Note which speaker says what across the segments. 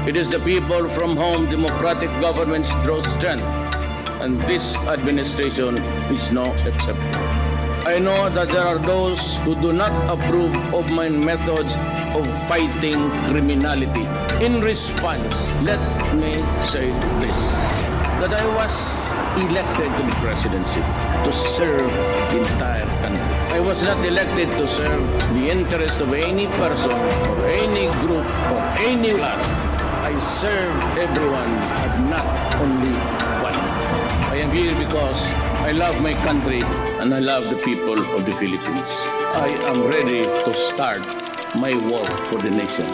Speaker 1: It is the people from whom democratic governments draw strength, and this administration is no exception. I know that there are those who do not approve of my methods of fighting criminality. In response, let me say this, that I was elected to the presidency to serve the entire country. I was not elected to serve the interest of any person or any group or any class. I serve everyone and not only one. I am here because I love my country and I love the people of the Philippines. I am ready to start my work for the nation.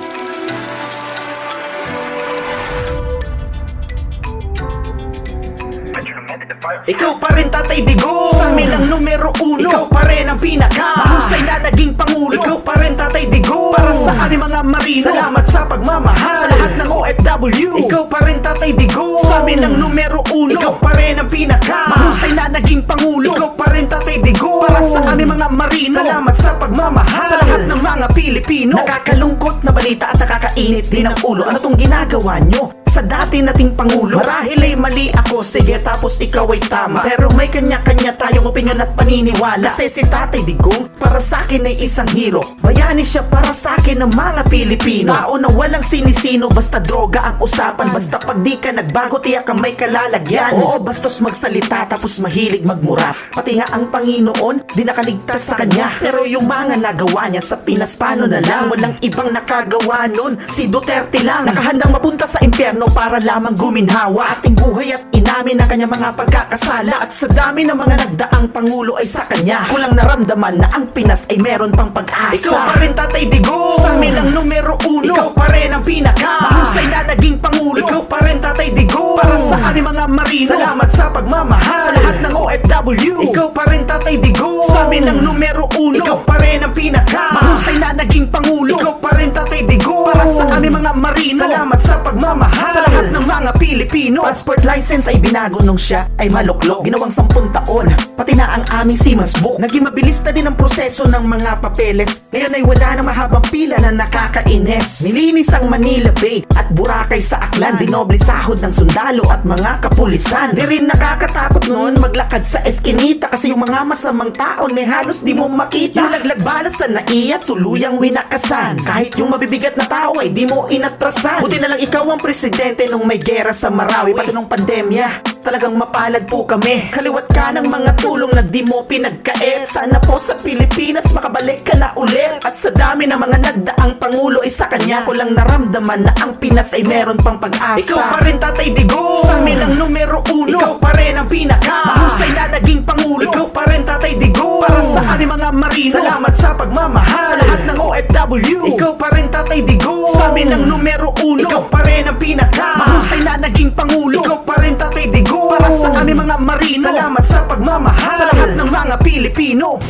Speaker 2: Ikaw pa rin, Tatay Digong, sa amin ang numero uno. Ikaw pa rin ang pinaka mahusay na naging pangulo. Ikaw pa rin, Tatay Digong, para sa aming mga marino. Salamat sa pagmamahal sa lahat ng OFW. Ikaw pa rin, Tatay Digong, sa amin ang numero uno. Ikaw pa rin ang pinaka mahusay na naging pangulo. Ikaw pa rin, Tatay Digong, para sa aming mga marino. Salamat sa pagmamahal sa lahat ng mga Pilipino. Nakakalungkot na balita at nakakainit din ang ulo. Ano tong ginagawa nyo sa dati nating pangulo? Marahil ay mali ako, sige, tapos ikaw ay tama. Pero may kanya-kanya tayong opinyon at paniniwala. Kasi si Tatay Digong para sa akin ay isang hero. Bayani siya para sa akin ng mga Pilipino. Tao na walang sinisino, basta droga ang usapan. Basta pag di ka nagbago, tiyak kang may kalalagyan. Oo, bastos magsalita tapos mahilig magmura. Pati nga ang Panginoon di nakaligtas sa kanya. Pero yung mga nagawa niya sa Pinas, paano na lang? Walang ibang nakagawa nun, si Duterte lang. Nakahandang mapunta sa impyerno para lamang guminhawa ating buhay at inamin ang kanyang mga pagkakasala. At sa dami ng mga nagdaang pangulo ay sa kanya kulang naramdaman na ang Pinas ay meron pang pag-asa. Ikaw pa rin, Tatay Digong, sa amin ang numero uno. Ikaw pa rin ang pinaka mahusay na naging pangulo. Ikaw pa rin, Tatay Digong, para sa aming mga marino. Salamat sa pagmamahal sa lahat ng OFW. Ikaw pa rin, Tatay Digong, sa amin ang numero uno. Ikaw pa rin ang pinaka mahusay na naging pangulo. Ikaw pa rin, Tatay Digong, para sa aming mga marino. Salamat sa pagmamahal sa lahat ng mga Pilipino. Passport license ay binago nung siya ay maluklok. Ginawang 10 taon, pati na ang aming Siemens book. Naging mabilis na din ang proseso ng mga papeles. Ngayon ay wala na mahabang pila na nakakainis. Nilinis ang Manila Bay at Boracay sa Aklan. Dinoble sahod ng sundalo at mga kapulisan. Di rin nakakatakot noon maglakad sa eskinita, kasi yung mga masamang tao ni halos di mo makita. Yung laglag-balas sa naiya, tuluyang winakasan. Kahit yung mabibigat na tao ay di mo inatrasan. Buti na lang ikaw ang presidente nung may gera sa Marawi, pati nung pandemya. Talagang mapalad po kami. Kaliwat ka ng mga tulong na di mo pinagkait. Sana po sa Pilipinas makabalik ka na ulit. At sa dami ng mga nagdaang pangulo ay sa kanya ko lang naramdaman na ang Pinas ay meron pang pag-asa. Ikaw pa rin, Tatay Digong, sa amin ang numero uno. Ikaw pa rin ang pinaka mahusay na naging pangulo. Ikaw pa rin, Tatay Digong, para sa aming mga marino. Salamat sa pagmamahal sa lahat ng OFW. Ikaw pa rin, Tatay Digong, sa amin ang numero uno. Ikaw pa rin ang pinaka mahusay na naging pangulo. Ikaw pa rin, Tatay Digong, para sa aming mga marino. Salamat sa pagmamahal sa lahat ng mga Pilipino.